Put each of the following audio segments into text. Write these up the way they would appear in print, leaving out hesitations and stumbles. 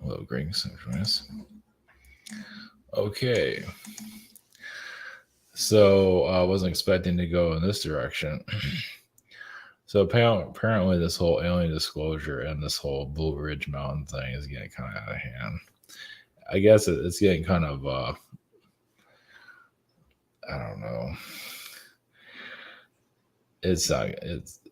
Hello, greetings, synchronous. Okay, so I wasn't expecting to go in this direction. So apparently, this whole alien disclosure and this whole Blue Ridge Mountain thing is getting kind of out of hand. I guess it's getting kind of I don't know. It's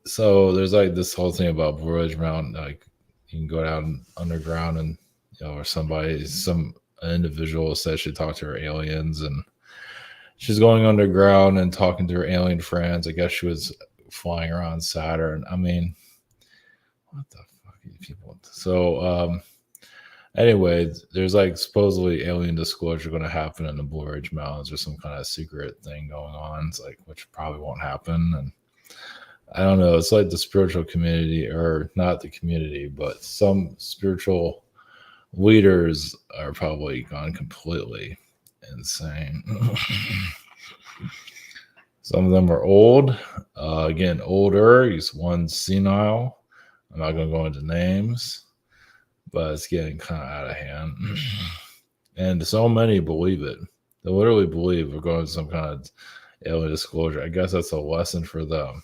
so there's like this whole thing about Blue Ridge Mountain. Like you can go down underground and or some individual says she talked to her aliens and she's going underground and talking to her alien friends. I guess she was flying around Saturn. I mean, what the fuck are you people? Anyway, there's like supposedly alien disclosure going to happen in the Blue Ridge Mountains or some kind of secret thing going on. It's like, which probably won't happen. And I don't know. It's like the spiritual community, or not the community, but some spiritual leaders are probably gone completely insane. Some of them are old, again, older. He's one senile. I'm not going to go into names, but it's getting kind of out of hand. And so many believe it. They literally believe we're going to some kind of alien disclosure. I guess that's a lesson for them.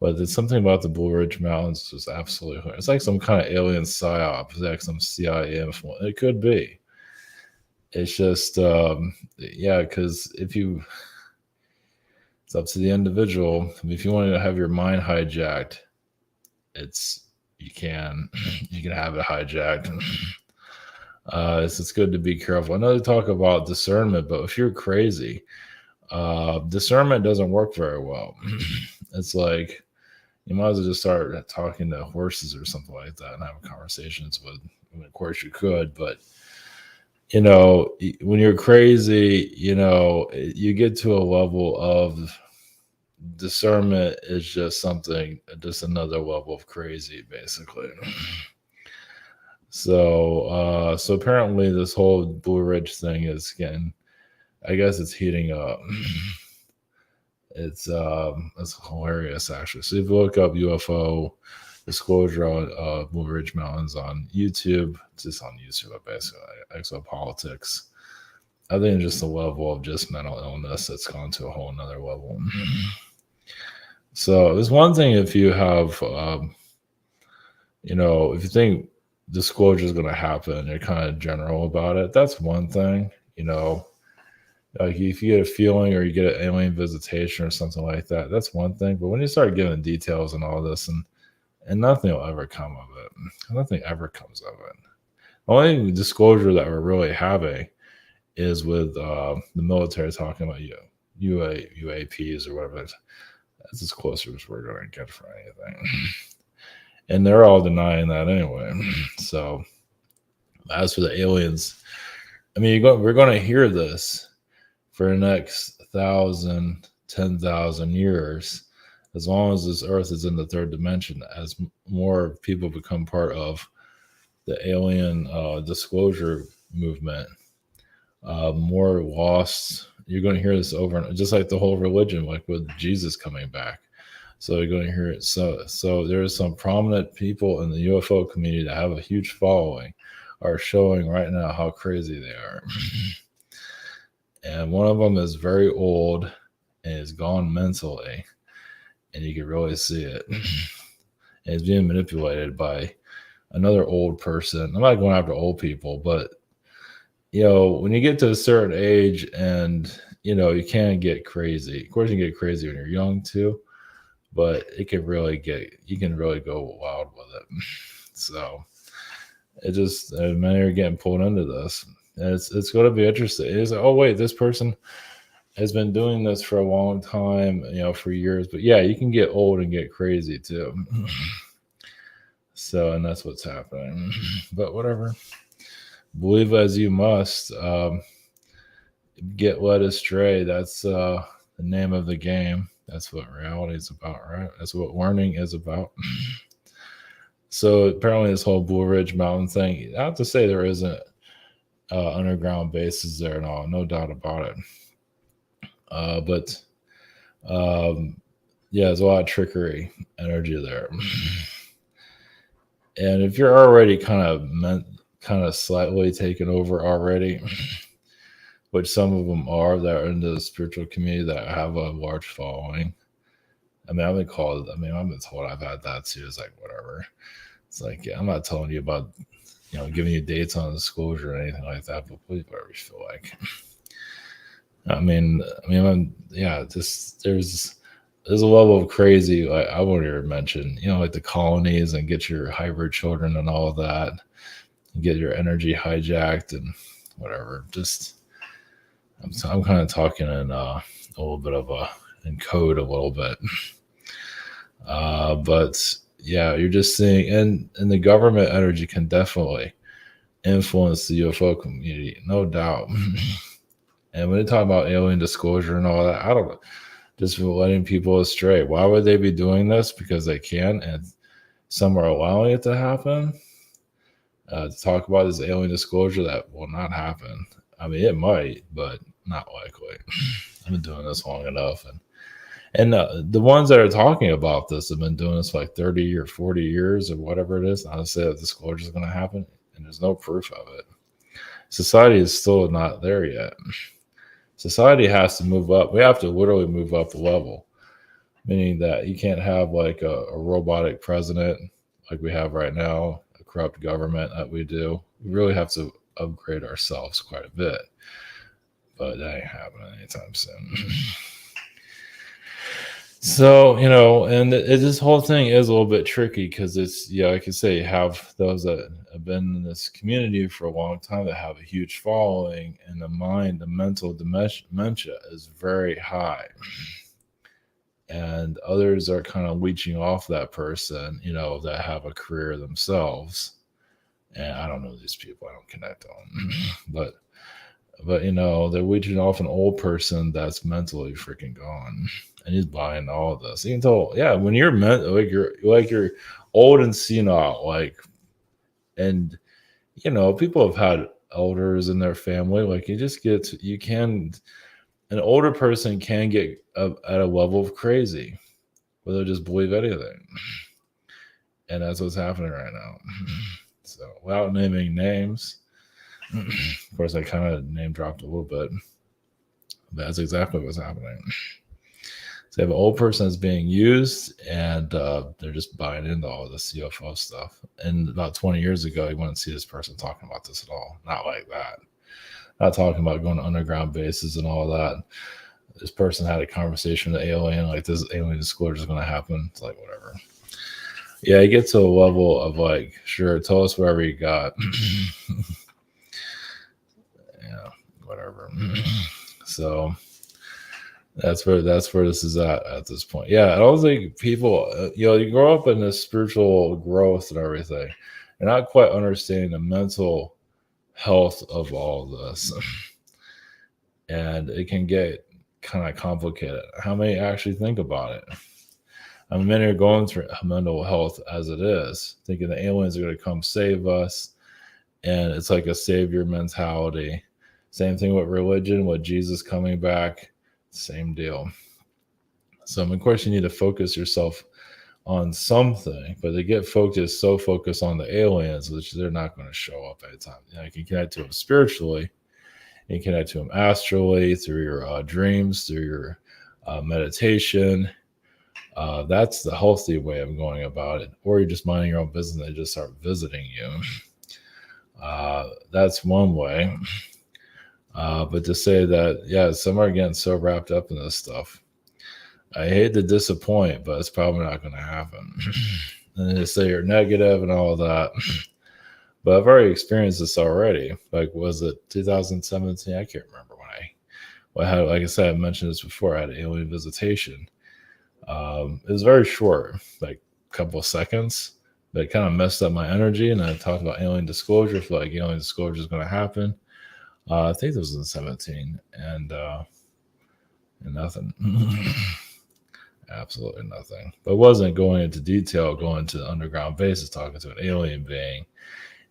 But there's something about the Blue Ridge Mountains just absolutely. It's like some kind of alien psyop. It's like some CIA influence. It could be. It's just, yeah, because it's up to the individual. If you want to have your mind hijacked, you can have it hijacked. It's good to be careful. I know they talk about discernment, but if you're crazy, discernment doesn't work very well. It's like you might as well just start talking to horses or something like that and have conversations with. Of course, you could, but when you're crazy, you get to a level of discernment is just another level of crazy, basically. So apparently this whole Blue Ridge thing is getting, I guess it's heating up. It's hilarious actually. So if you look up UFO disclosure on Blue Ridge Mountains on YouTube, it's just on YouTube, basically exopolitics. I think just the level of just mental illness that's gone to a whole nother level. So there's one thing if you have, if you think disclosure is going to happen, you're kind of general about it. That's one thing, like if you get a feeling or you get an alien visitation or something like that, that's one thing. But when you start giving details and all this, and nothing will ever come of it, nothing ever comes of it. The only disclosure that we're really having is with the military talking about UAPs or whatever. That's as close as we're going to get for anything. And they're all denying that anyway. So as for the aliens, I mean, we're going to hear this for the next 1,000, 10,000 years, as long as this Earth is in the third dimension, as more people become part of the alien disclosure movement, more lost. You're going to hear this over and just like the whole religion, like with Jesus coming back. So you're going to hear it. So there's some prominent people in the UFO community that have a huge following are showing right now how crazy they are. And one of them is very old and is gone mentally, and you can really see it. And it's being manipulated by another old person. I'm not going after old people, but when you get to a certain age and you can get crazy. Of course, you can get crazy when you're young too, but you can really go wild with it. So many are getting pulled into this. And it's going to be interesting. It's like, oh wait, this person has been doing this for a long time, for years. But yeah, you can get old and get crazy too. So, and that's what's happening. But whatever. Believe as you must. Get led astray. That's the name of the game. That's what reality is about, right? That's what learning is about. So apparently this whole Blue Ridge Mountain thing, I have to say there isn't underground bases there and all, no doubt about it. But yeah, there's a lot of trickery energy there. And if you're already kind of slightly taken over already, which some of them are that are in the spiritual community that have a large following. I mean, I've been told I've had that too. It's like, whatever. It's like, yeah, I'm not telling you about, giving you dates on disclosure or anything like that, but please, whatever you feel like. Yeah, just there's a level of crazy. Like I won't even mention, like the colonies and get your hybrid children and all of that, and get your energy hijacked and whatever. Just I'm kind of talking in a little bit of in code a little bit, but yeah, you're just seeing, and the government energy can definitely influence the UFO community, no doubt. And when they talk about alien disclosure and all that, I don't know, just letting people astray. Why would they be doing this? Because they can, and some are allowing it to happen. To talk about this alien disclosure that will not happen. I mean, it might, but not likely. I've been doing this long enough, and the ones that are talking about this have been doing this for like 30 or 40 years or whatever it is. Not to say that disclosure is going to happen, and there's no proof of it. Society is still not there yet. Society has to move up. We have to literally move up the level, meaning that you can't have like a robotic president like we have right now, a corrupt government that we do. We really have to upgrade ourselves quite a bit, but that ain't happening anytime soon. So, and this whole thing is a little bit tricky because it's, like I say, you have those that have been in this community for a long time that have a huge following, and the mental dementia is very high. And others are kind of leeching off that person, that have a career themselves. And I don't know these people, I don't connect to them. but they're leeching off an old person that's mentally freaking gone, and he's buying all of this. You can tell, yeah, when you're you're old and senile, and people have had elders in their family. Like an older person can get at a level of crazy where they'll just believe anything, and that's what's happening right now. So, without naming names. Of course, I kind of name dropped a little bit. But that's exactly what's happening. So you have an old person that's being used, and they're just buying into all this UFO stuff. And about 20 years ago, you wouldn't see this person talking about this at all. Not like that. Not talking about going to underground bases and all that. This person had a conversation with an alien, like this alien disclosure is going to happen. It's like, whatever. Yeah, you get to a level of like, sure, tell us whatever you got. Whatever. So that's where this is at this point. Yeah, I don't think people, you grow up in this spiritual growth and everything. You're not quite understanding the mental health of all this, and it can get kind of complicated. How many actually think about it? I mean, many are going through mental health as it is, thinking the aliens are going to come save us, and it's like a savior mentality. Same thing with religion, with Jesus coming back, same deal. So, of course, you need to focus yourself on something, but they get so focused on the aliens, which they're not going to show up at a time. You can connect to them spiritually, you can connect to them astrally, through your dreams, through your meditation. That's the healthy way of going about it. Or you're just minding your own business and they just start visiting you. That's one way. But to say that, yeah, some are getting so wrapped up in this stuff. I hate to disappoint, but it's probably not going to happen. And they say you're negative and all of that. But I've already experienced this already. Like, was it 2017? I can't remember when I had, like I said, I mentioned this before. I had an alien visitation. It was very short, like a couple of seconds, but it kind of messed up my energy. And I talked about alien disclosure. I feel like alien disclosure is going to happen. I think this was in 17, and nothing. Absolutely nothing. But wasn't going into detail, going to underground bases, talking to an alien being,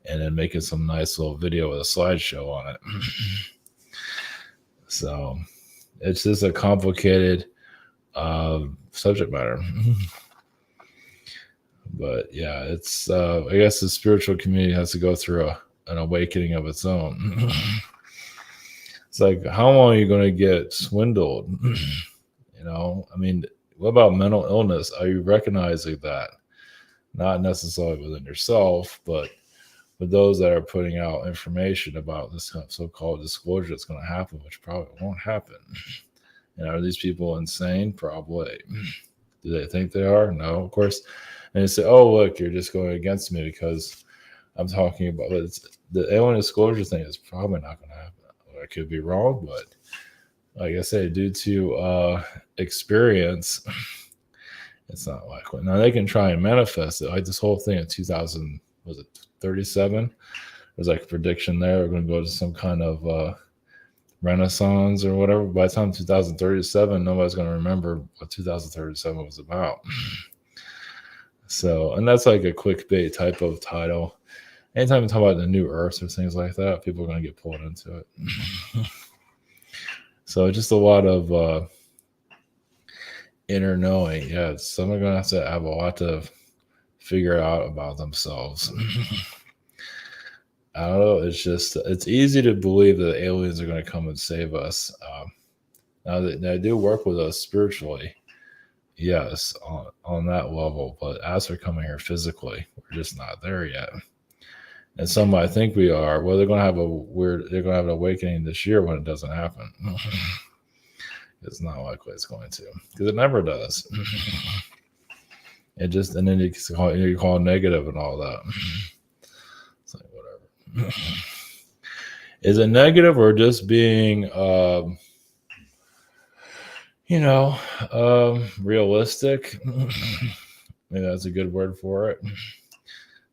and then making some nice little video with a slideshow on it. So it's just a complicated subject matter. But yeah, it's I guess the spiritual community has to go through an awakening of its own. It's like, how long are you going to get swindled? I mean, what about mental illness? Are you recognizing that? Not necessarily within yourself, but with those that are putting out information about this kind of so-called disclosure that's going to happen, which probably won't happen. And are these people insane? Probably. Do they think they are? No, of course. And they say, "Oh, look, you're just going against me because I'm talking about the alien disclosure thing is probably not going to happen." I could be wrong, but like I say, due to experience, it's not likely. Now they can try and manifest it. Like this whole thing in 2000, was it 37? There's like a prediction there. We're going to go to some kind of renaissance or whatever. By the time 2037, nobody's going to remember what 2037 was about. So, and that's like a clickbait type of title. Anytime you talk about the new Earth or things like that, people are going to get pulled into it. So, just a lot of inner knowing. Yeah, some are going to have a lot to figure out about themselves. I don't know. It's easy to believe that aliens are going to come and save us. Now they do work with us spiritually, yes, on that level. But as for coming here physically, we're just not there yet. And some I think we are. Well, they're going to have an awakening this year when it doesn't happen. It's not likely it's going to, because it never does. And then you call it negative and all that. It's like whatever. Is it negative or just being, realistic? Maybe that's a good word for it.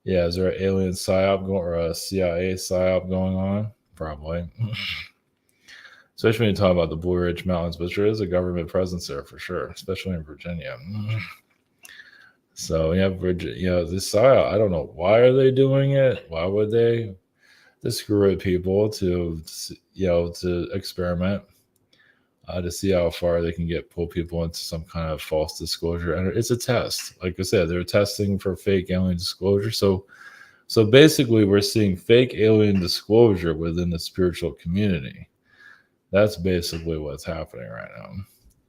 Yeah, is there an alien psyop or a CIA psyop going on? Probably. Especially when you talk about the Blue Ridge Mountains, but there is a government presence there for sure, especially in Virginia. So Virginia, this psyop, I don't know, why are they doing it? Why would they screw with people to experiment, to see how far they can pull people into some kind of false disclosure? And it's a test. Like I said, they're testing for fake alien disclosure. So basically, we're seeing fake alien disclosure within the spiritual community. That's basically what's happening right now.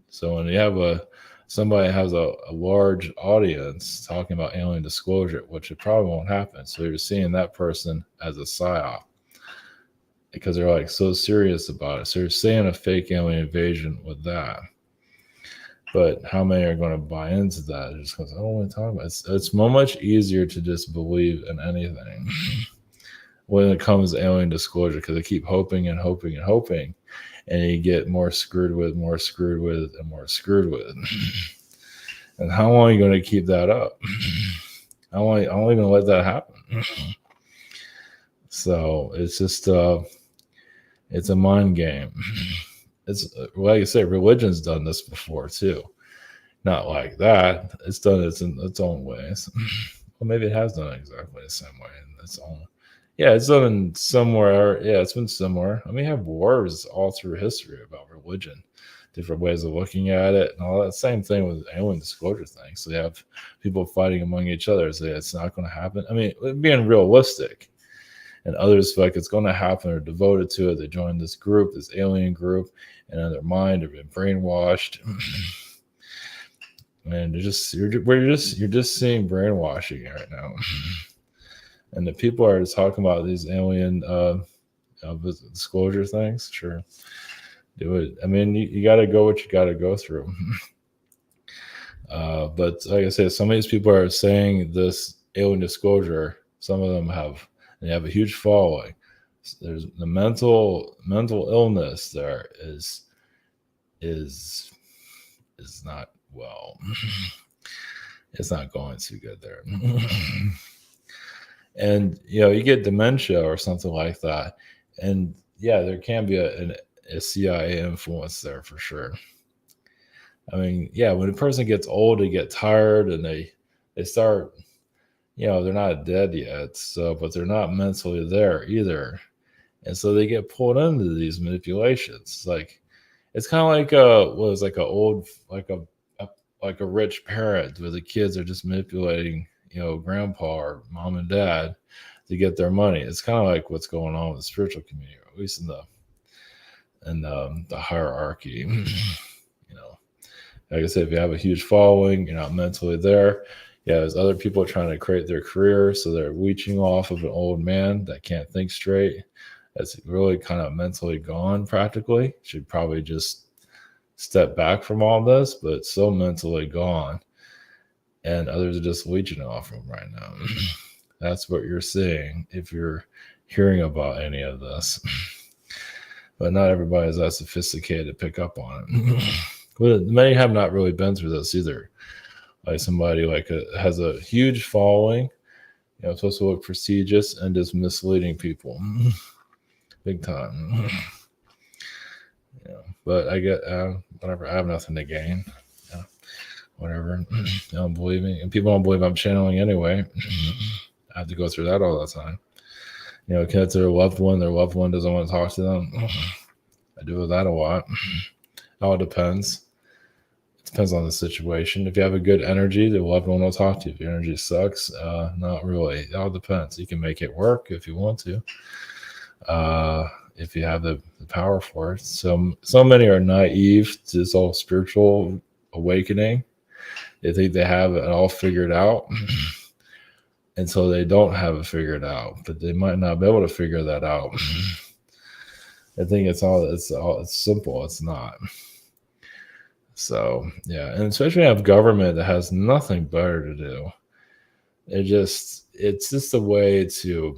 So when you have somebody has a large audience talking about alien disclosure, which it probably won't happen. So you're seeing that person as a psyop because they're like so serious about it. So you're seeing a fake alien invasion with that. But how many are going to buy into that? Just because I don't want to talk about it. It's much easier to just believe in anything when it comes to alien disclosure, because they keep hoping and hoping and hoping, and you get more screwed with, and more screwed with. And how long are you going to keep that up? How long are you going to let that happen? So it's just it's a mind game. It's like I say, religion's done this before too. Not like that. It's done it in its own ways. Well, maybe it has done it exactly the same way in its own. Yeah, it's done somewhere. Yeah, it's been similar. I mean, you have wars all through history about religion, different ways of looking at it, and all that. Same thing with alien disclosure things. So you have people fighting among each other. So it's not going to happen. I mean, being realistic. And others feel like it's going to happen, are devoted to it. They join this group, this alien group, and in their mind have been brainwashed. And you're just seeing brainwashing right now. And the people are talking about these alien disclosure things. Sure, do it. I mean, you got to go what you got to go through. But like I said, some of these people are saying this alien disclosure. Some of them have a huge following. There's the mental illness there is not well. It's not going too good there. And you get dementia or something like that, and yeah, there can be a CIA influence there for sure. I mean, yeah, when a person gets old, they get tired, and they start, they're not dead yet, but they're not mentally there either, and so they get pulled into these manipulations. It's kind of like a rich parent where the kids are just manipulating grandpa or mom and dad to get their money. It's kind of like what's going on with the spiritual community, or at least in the hierarchy. Like I said, if you have a huge following, you're not mentally there. Yeah, there's other people trying to create their career, so they're leeching off of an old man that can't think straight. That's really kind of mentally gone practically. Should probably just step back from all this, but so mentally gone. And others are just leeching off him right now. That's what you're seeing if you're hearing about any of this. But not everybody is that sophisticated to pick up on it. But many have not really been through this either. Like somebody has a huge following, supposed to look prestigious and just misleading people, big time. But I get whatever. I have nothing to gain. Whatever. They don't believe me, and people don't believe I'm channeling anyway. I have to go through that all the time. Connect to their loved one doesn't want to talk to them. I do that a lot. It all depends. It depends on the situation. If you have a good energy, the loved one will talk to you. If your energy sucks, not really. It all depends. You can make it work if you want to. If you have the power for it. So many are naive to this whole spiritual awakening. They think they have it all figured out. And so they don't have it figured out, but they might not be able to figure that out. I think it's simple. It's not. So, yeah. And especially when you have government that has nothing better to do. It's just a way to,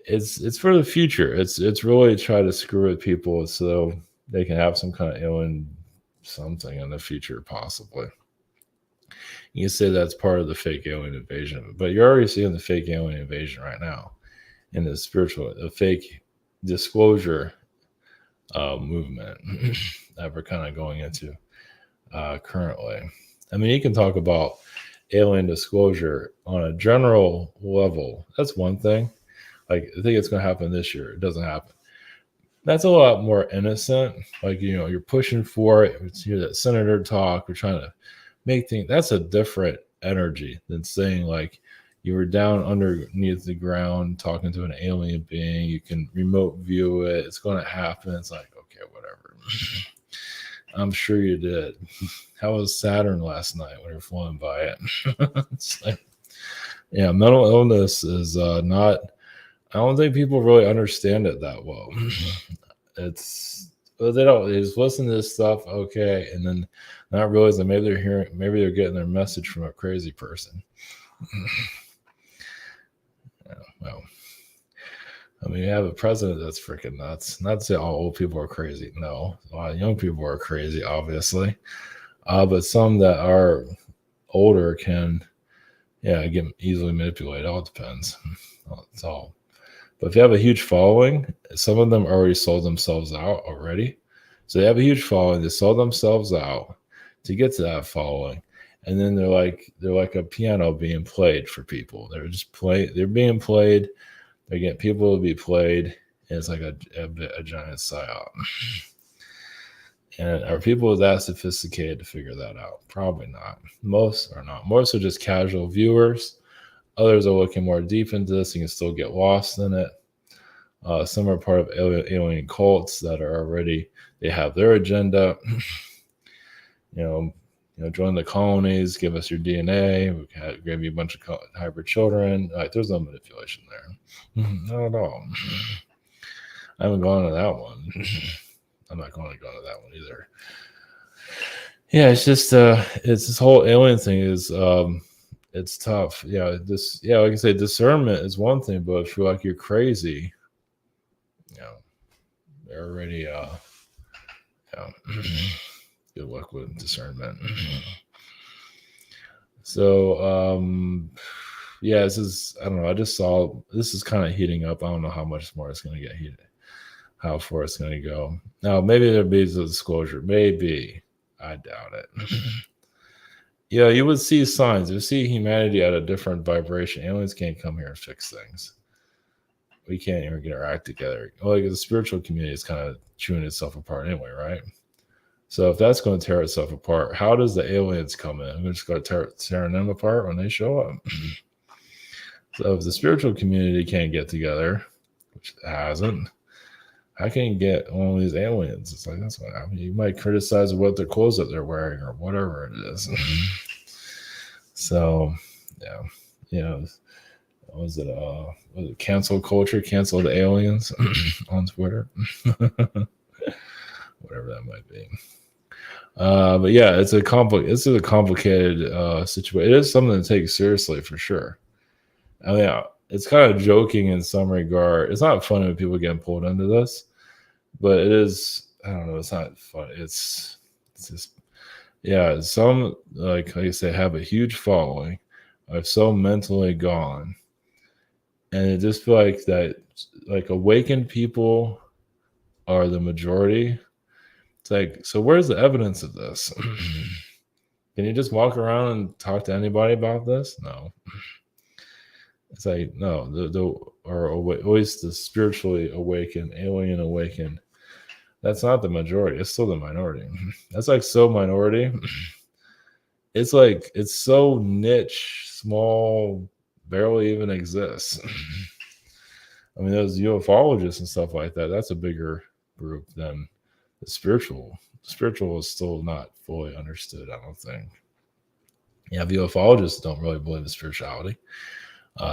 it's for the future. It's really try to screw with people so they can have some kind of alien something in the future, possibly. You can say that's part of the fake alien invasion, but you're already seeing the fake alien invasion right now in the fake disclosure movement that we're kind of going into currently. I mean, you can talk about alien disclosure on a general level. That's one thing. Like, I think it's going to happen this year. It doesn't happen. That's a lot more innocent. Like, you're pushing for it. You hear that senator talk. We're trying to make things. That's a different energy than saying like you were down underneath the ground talking to an alien being. You can remote view it. It's going to happen. It's like, okay, whatever. I'm sure you did. How was Saturn last night when you're flying by it? It's like, yeah, mental illness is not. I don't think people really understand it that well. They don't. They just listen to this stuff, okay, and then not realizing maybe they're getting their message from a crazy person. Well, I mean, you have a president that's freaking nuts. Not to say all old people are crazy. No, a lot of young people are crazy, obviously, but some that are older can, get easily manipulated. It all depends. It's all. But if you have a huge following, some of them already sold themselves out already. So they have a huge following. They sold themselves out to get to that following. And then they're like a piano being played for people. They're being played. They get people to be played. And it's like a giant psyop. And are people that sophisticated to figure that out? Probably not. Most are not. Most are just casual viewers. Others are looking more deep into this. You can still get lost in it. Some are part of alien cults that are already, they have their agenda. Join the colonies, give us your DNA. We can give you a bunch of hybrid children. Like, there's no manipulation there. Not at all. I haven't gone to that one. I'm not going to go to that one either. Yeah, it's just it's this whole alien thing is it's tough. Yeah, like I say, discernment is one thing, but if you're like you're crazy, they're already good luck with discernment. So this is, I don't know, I just saw this is kind of heating up. I don't know how much more it's going to get heated, how far it's going to go. Now maybe there'll be a disclosure, maybe. I doubt it. You would see signs. You see humanity at a different vibration. Aliens can't come here and fix things. We can't even get our act together. Like the spiritual community is kind of chewing itself apart anyway, right? So if that's going to tear itself apart, how does the aliens come in? We're just going to tearing them apart when they show up. So if the spiritual community can't get together, which it hasn't, how can you get one of these aliens? It's like, that's what I mean. You might criticize what their clothes that they're wearing or whatever it is. So, yeah, you know, was it cancel culture, cancel the aliens on Twitter, whatever that might be. But yeah, it's a complicated situation. It is something to take seriously for sure. I mean, it's kind of joking in some regard. It's not funny when people get pulled into this, but it is. I don't know. It's not fun. It's just, yeah. Some, like I say, have a huge following, are so mentally gone, and it just feel like that. Like awakened people are the majority. It's like, so where's the evidence of this? Can you just walk around and talk to anybody about this? No. It's like, no, or always the spiritually awakened, alien awakened. That's not the majority. It's still the minority. That's like so minority. It's like, it's so niche, small, barely even exists. I mean, those ufologists and stuff like that, that's a bigger group than the spiritual. Spiritual is still not fully understood, I don't think. Yeah, the ufologists don't really believe in spirituality.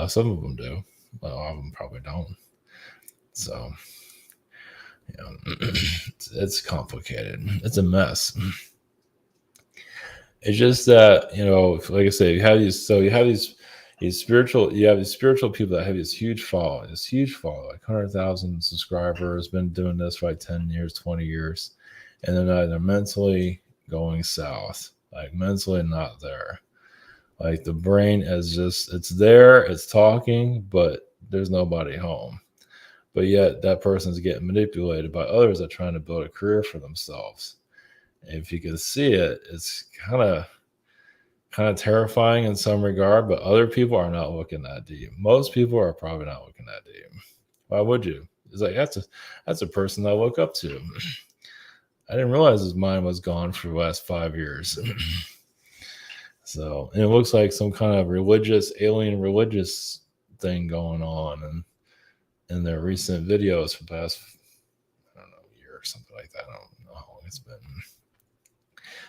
Some of them do, but a lot of them probably don't. So, yeah, it's complicated. It's a mess. It's just that, like I say, you have these spiritual people that have this huge following, like 100,000 subscribers, been doing this for like 10 years, 20 years, and they're mentally going south, like mentally not there. Like the brain is just, it's there, it's talking, but there's nobody home. But yet that person's getting manipulated by others that are trying to build a career for themselves. And if you can see it, it's kind of terrifying in some regard, but other people are not looking that deep. Most people are probably not looking that deep. Why would you? It's like, that's a person I look up to. I didn't realize his mind was gone for the last 5 years. So, and it looks like some kind of alien religious thing going on, and in their recent videos for the past, I don't know, year or something like that. I don't know how long it's been.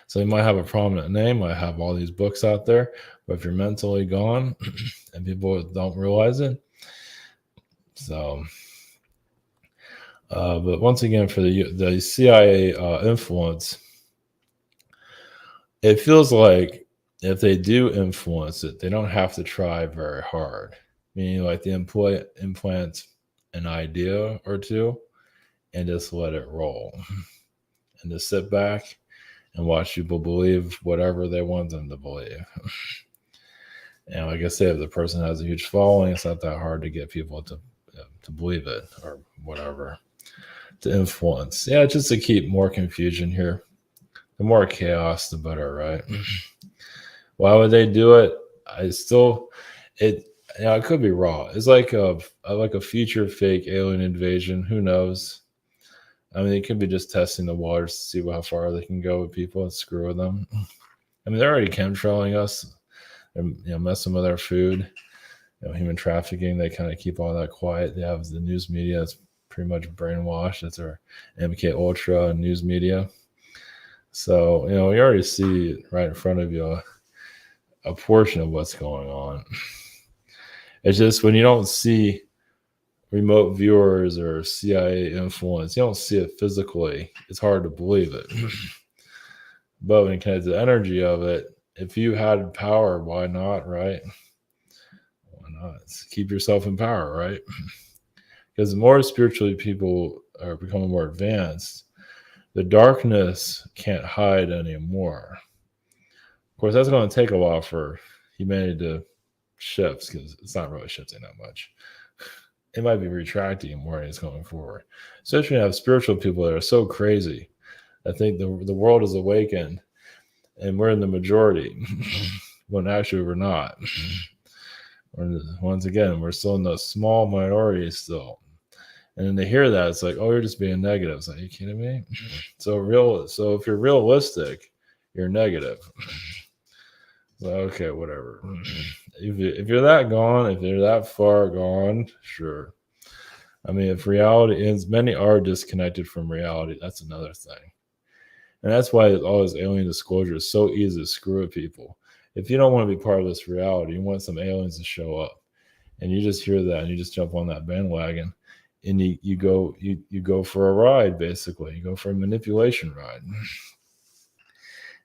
So you might have a prominent name, might have all these books out there, but if you're mentally gone and people don't realize it. So, but once again, for the CIA influence, it feels like if they do influence it, they don't have to try very hard. Meaning, like they implant an idea or two and just let it roll, and just sit back and watch people believe whatever they want them to believe. And like I said, if the person has a huge following, it's not that hard to get people to believe it or whatever, to influence. Yeah, just to keep more confusion here. The more chaos, the better, right? Why would they do it? It could be raw. It's like a future fake alien invasion. Who knows? I mean, it could be just testing the waters to see how far they can go with people and screw with them. I mean, they're already chemtrailing us, and messing with our food. Human trafficking. They kind of keep all that quiet. They have the news media that's pretty much brainwashed. That's our MK Ultra and news media. So we already see right in front of you a portion of what's going on. It's just when you don't see remote viewers or CIA influence, you don't see it physically, it's hard to believe it. But when you connect the energy of it, if you had power, why not, right? Why not? Keep yourself in power, right? Because the more spiritually people are becoming more advanced, the darkness can't hide anymore. Of course, that's going to take a while for humanity to shift, because it's not really shifting that much. It might be retracting more as going forward. Especially when you have spiritual people that are so crazy. I think the world is awakened and we're in the majority when actually we're not. Once again, we're still in the small minority still. And then they hear that, it's like, oh, you're just being negative. It's like, are you kidding me? So if you're realistic, you're negative. So, okay, whatever. If you're that gone, if you're that far gone, sure. I mean, if reality ends, many are disconnected from reality. That's another thing. And that's why all this alien disclosure is so easy to screw with people. If you don't want to be part of this reality, you want some aliens to show up, and you just hear that and you just jump on that bandwagon, and you go for a ride. Basically, you go for a manipulation ride.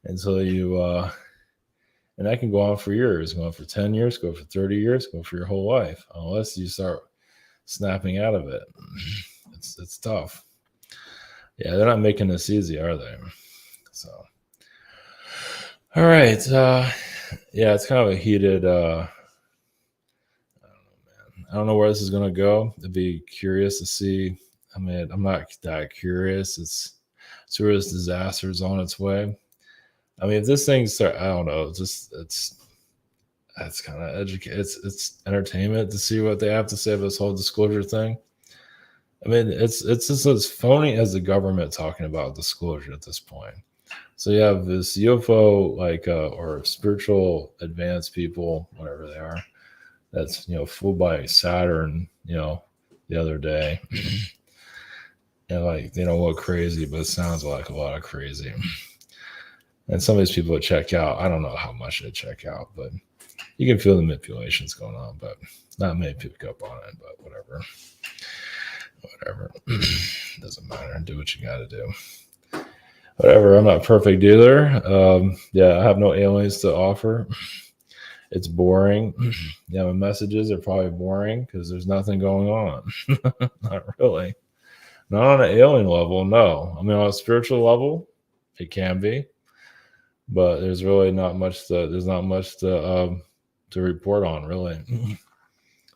And so and that can go on for years, go on for 10 years, go for 30 years, go for your whole life, unless you start snapping out of it. It's tough. Yeah, they're not making this easy, are they? So, all right. Yeah, it's kind of a heated. I don't know, man. I don't know where this is gonna go. I'd be curious to see. I mean, I'm not that curious. It's tourist disaster is on its way. I mean, if this thing start, I don't know. That's kind of educate. It's entertainment to see what they have to say about this whole disclosure thing. I mean, it's just as phony as the government talking about disclosure at this point. So you have this UFO, or spiritual advanced people, whatever they are, that's fooled by Saturn, the other day, and they don't look crazy, but it sounds like a lot of crazy. And some of these people that check out, I don't know how much they check out, but you can feel the manipulations going on, but not many people pick up on it. But whatever. Doesn't matter. Do what you got to do. Whatever. I'm not perfect either. Yeah, I have no aliens to offer. It's boring. Yeah, my messages are probably boring because there's nothing going on. Not really. Not on an alien level, no. I mean, on a spiritual level, it can be, but there's really not much to report on, really.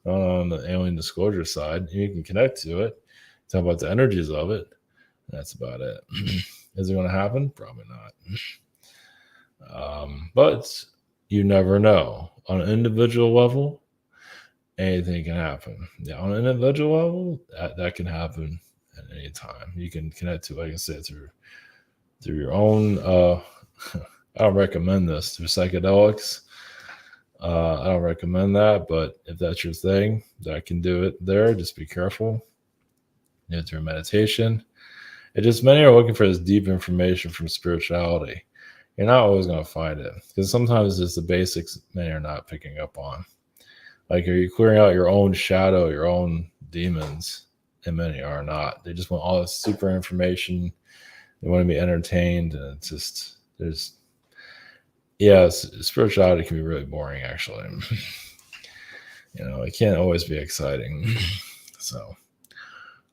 Not on the alien disclosure side. You can connect to it, talk about the energies of it. That's about it. Is it going to happen? Probably not. But you never know. On an individual level, anything can happen. Yeah, on an individual level, that can happen at any time. You can connect to, like I said, through your own. I don't recommend this through psychedelics. I don't recommend that, but if that's your thing, that can do it there. Just be careful. Through meditation. It just many are looking for this deep information from spirituality. You're not always going to find it because sometimes it's the basics many are not picking up on. Like, are you clearing out your own shadow, your own demons? And many are not. They just want all this super information. They want to be entertained, and it's just spirituality can be really boring, actually. It can't always be exciting. So,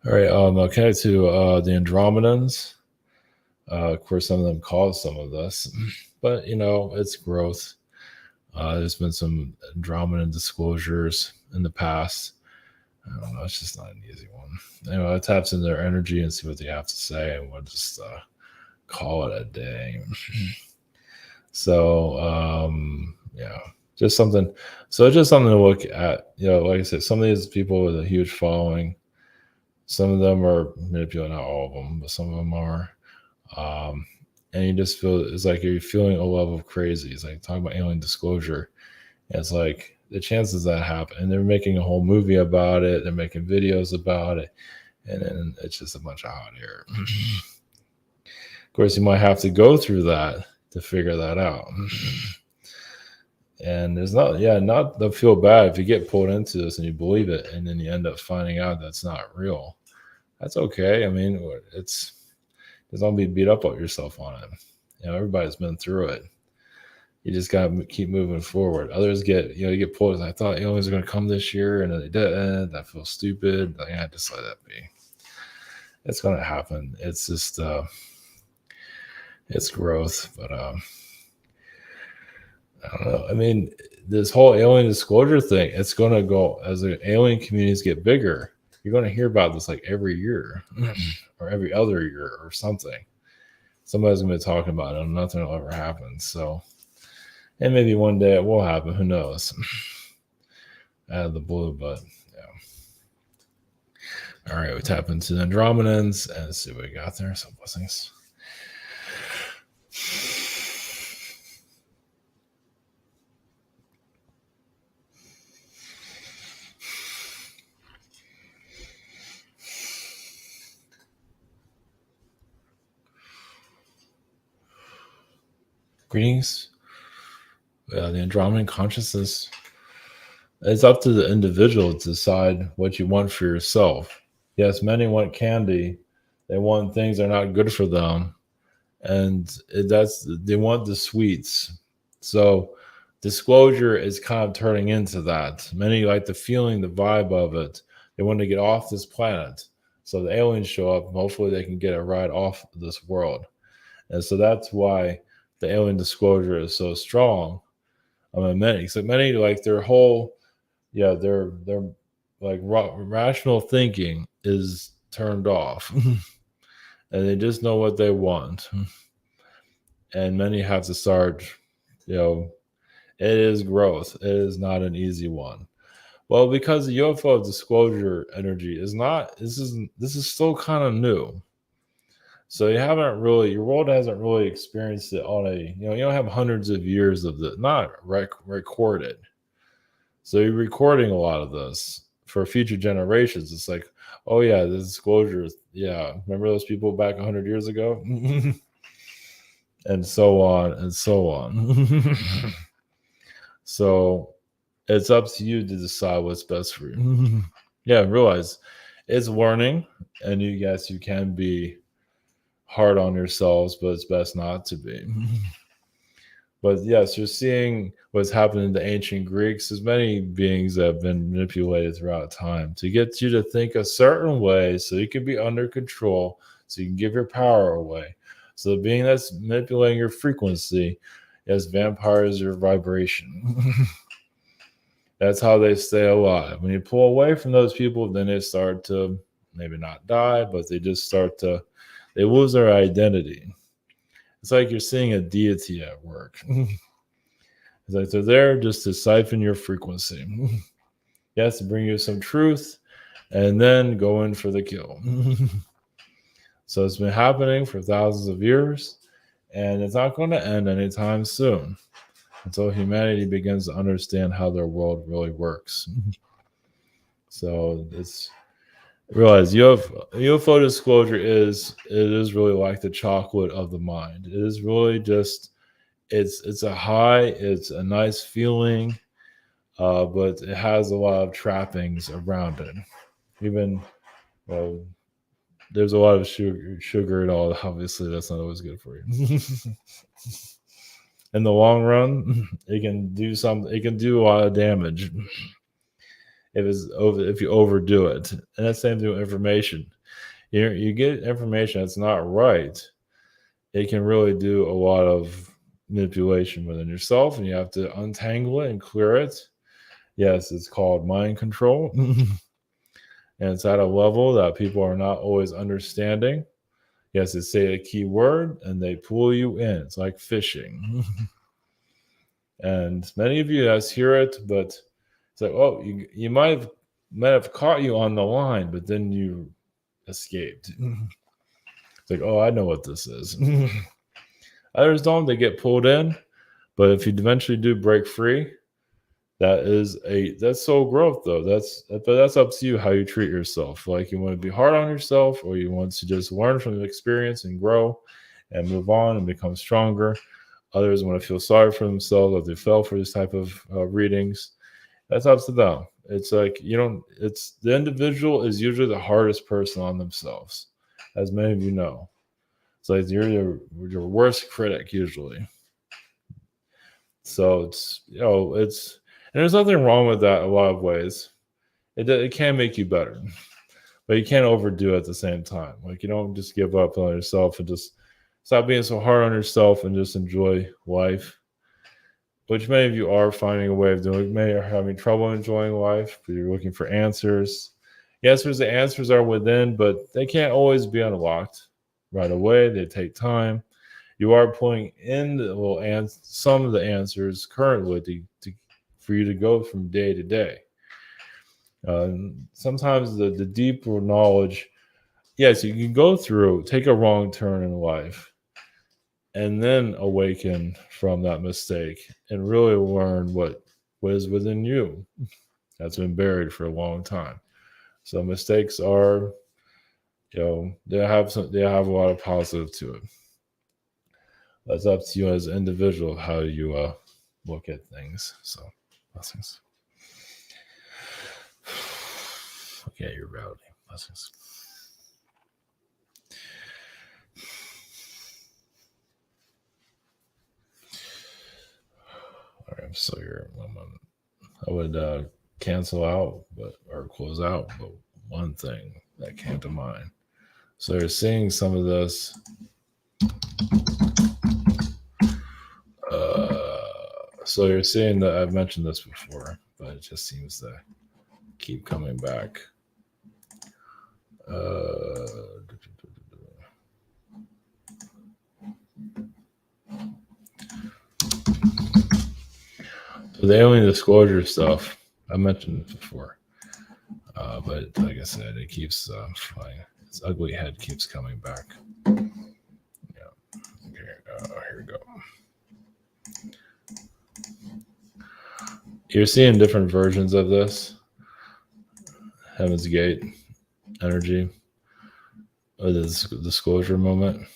all right, I'll connect to the Andromedans. Of course, some of them caused some of this, but it's growth. There's been some Andromedan disclosures in the past. I don't know. It's just not an easy one. Anyway, it taps into their energy and see what they have to say, and we'll just call it a day. So, yeah, just something. So it's just something to look at. Like I said, some of these people with a huge following, some of them are manipulating, not all of them, but some of them are. And you just feel, it's like you're feeling a level of crazy. It's like talking about alien disclosure. And it's like the chances that happen, and they're making a whole movie about it. They're making videos about it. And then it's just a bunch of hot air. Of course, you might have to go through that to figure that out. And there's not to feel bad if you get pulled into this and you believe it, and then you end up finding out that's not real. That's okay. I mean, don't be beat up on yourself on it. Everybody's been through it. You just gotta keep moving forward. Others get, you get pulled. I thought aliens are gonna come this year, and then they didn't. That feels stupid. I just let that be. It's gonna happen. It's just it's growth, but I don't know. I mean, this whole alien disclosure thing, it's going to go as the alien communities get bigger. You're going to hear about this like every year or every other year or something. Somebody's going to be talking about it and nothing will ever happen. So, and maybe one day it will happen. Who knows? Out of the blue, but yeah. All right, we tap into the Andromedans and see what we got there. Some blessings. Greetings. The Andromedan consciousness. It's up to the individual to decide what you want for yourself. Yes, many want candy. They want things that are not good for them, and they want the sweets. So disclosure is kind of turning into that. Many like the feeling, the vibe of it. They want to get off this planet. So the aliens show up. And hopefully, they can get a ride off this world. And so that's why the alien disclosure is so strong. I mean, many like their whole, yeah, their like rational thinking is turned off, and they just know what they want. And many have to start, you know, it is growth. It is not an easy one. Well, because the UFO disclosure energy is not, this is still kind of new. So your world hasn't really experienced it on you don't have hundreds of years of the, not recorded. So you're recording a lot of this for future generations. It's like, oh yeah, the disclosures. Yeah. Remember those people back 100 years ago? And so on and so on. So it's up to you to decide what's best for you. Yeah, realize it's learning, and you can be hard on yourselves, but it's best not to be. But yes, you're seeing what's happening to ancient Greeks. There's many beings that have been manipulated throughout time to get you to think a certain way so you can be under control, so you can give your power away. So the being that's manipulating your frequency, yes, vampires your vibration. That's how they stay alive. When you pull away from those people, then they start to maybe not die, but they lose their identity. It's like you're seeing a deity at work. It's like they're there just to siphon your frequency. Yes, to bring you some truth and then go in for the kill. So it's been happening for thousands of years, and it's not going to end anytime soon until humanity begins to understand how their world really works. So it's realize UFO disclosure is really like the chocolate of the mind. It is really just it's a high, it's a nice feeling, but it has a lot of trappings around it. Even there's a lot of sugar and all. Obviously, that's not always good for you. In the long run, it can do something. It can do a lot of damage if you overdo it. And that's the same thing with information. You get information that's not right, it can really do a lot of manipulation within yourself, and you have to untangle it and clear it. Yes, it's called mind control. And it's at a level that people are not always understanding. Yes, they say a key word and they pull you in. It's like fishing. And many of you guys hear it, but it's like, oh, you might have caught you on the line, but then you escaped. It's like, oh, I know what this is. Others don't, they get pulled in, but if you eventually do break free, that's soul growth though. But that's up to you how you treat yourself. Like you want to be hard on yourself, or you want to just learn from the experience and grow and move on and become stronger. Others want to feel sorry for themselves if they fell for this type of readings. That's up to them. It's like it's the individual is usually the hardest person on themselves, as many of you know. It's like you're your worst critic usually. So it's and there's nothing wrong with that in a lot of ways. It can make you better, but you can't overdo it at the same time. Like you don't just give up on yourself and just stop being so hard on yourself and just enjoy life, which many of you are finding a way of doing. Many are having trouble enjoying life, but you're looking for answers. Yes, the answers are within, but they can't always be unlocked right away. They take time. You are pulling in some of the answers currently for you to go from day to day. Sometimes the deeper knowledge, yes, you can go through, take a wrong turn in life, and then awaken from that mistake and really learn what is within you that's been buried for a long time. So mistakes are, they have a lot of positive to it. That's up to you as an individual how you look at things. So blessings. Okay, your reality. Blessings. All right, so here, I would cancel out, or close out, but one thing that came to mind. So you're seeing some of this. So you're seeing that I've mentioned this before, but it just seems to keep coming back. So the alien disclosure stuff, I mentioned it before, but like I said, it keeps flying. Its ugly head keeps coming back. Yeah. Here we go. You're seeing different versions of this Heaven's Gate energy, or this disclosure moment.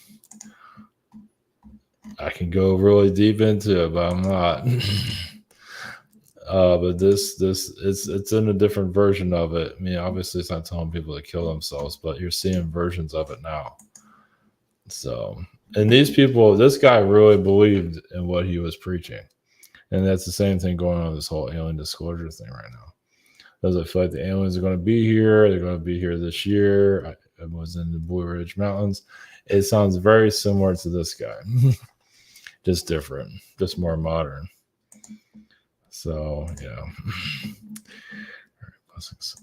I can go really deep into it, but I'm not. But it's in a different version of it. I mean, obviously, it's not telling people to kill themselves, but you're seeing versions of it now. So, and these people, this guy really believed in what he was preaching, and that's the same thing going on with this whole alien disclosure thing right now. Does it feel like the aliens are going to be here? They're going to be here this year. I was in the Blue Ridge Mountains. It sounds very similar to this guy, just different, just more modern. So, yeah. All right, blessings.